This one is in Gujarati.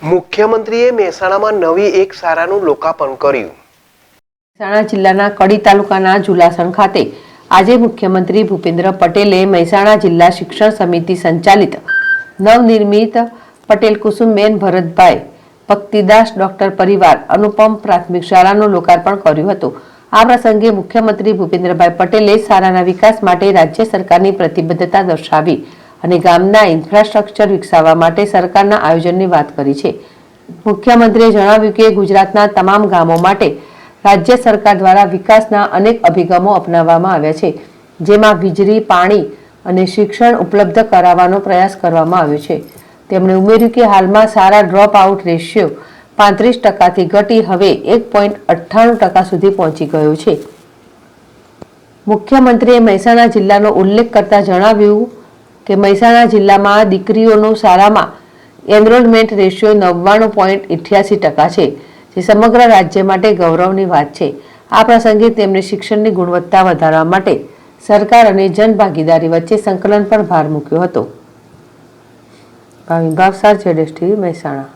મુખ્યમંત્રીએ મહેસાણામાં નવી એક શાળાનું લોકાર્પણ કર્યું। મહેસાણા જિલ્લાના કડી તાલુકાના જુલાસણ ખાતે આજે મુખ્યમંત્રી ભૂપેન્દ્ર પટેલે મહેસાણા જિલ્લા શિક્ષણ સમિતિ સંચાલિત નવનિર્મિત પટેલ કુસુમબેન ભરતભાઈ ભક્તિદાસ ડોક્ટર પરિવાર અનુપમ પ્રાથમિક શાળાનું લોકાર્પણ કર્યું હતું। આ પ્રસંગે મુખ્યમંત્રી ભૂપેન્દ્રભાઈ પટેલે શાળાના વિકાસ માટે રાજ્ય સરકારની પ્રતિબદ્ધતા દર્શાવી અને ગામના ઇન્ફ્રાસ્ટ્રક્ચર વિકસાવવા માટે સરકારના આયોજનની વાત કરી છે। મુખ્યમંત્રીએ જણાવ્યું કે ગુજરાતના તમામ ગામો માટે રાજ્ય સરકાર દ્વારા વિકાસના અનેક અભિગમો અપનાવવામાં આવ્યા છે, જેમાં વીજળી, પાણી અને શિક્ષણ ઉપલબ્ધ કરાવવાનો પ્રયાસ કરવામાં આવ્યો છે। તેમણે ઉમેર્યું કે હાલમાં સારા ડ્રોપ આઉટ રેશિયો 35% ઘટી હવે 1.98% સુધી પહોંચી ગયો છે। મુખ્યમંત્રીએ મહેસાણા જિલ્લાનો ઉલ્લેખ કરતા જણાવ્યું કે મહેસાણા જિલ્લામાં દીકરીઓનું શાળામાં એનરોલમેન્ટ રેશિયો 99.88% છે, જે સમગ્ર રાજ્ય માટે ગૌરવની વાત છે। આ પ્રસંગે તેમણે શિક્ષણની ગુણવત્તા વધારવા માટે સરકાર અને જનભાગીદારી વચ્ચે સંકલન પર ભાર મૂક્યો હતો। ભાવિન ભાવસાર, ZSTV, મહેસાણા।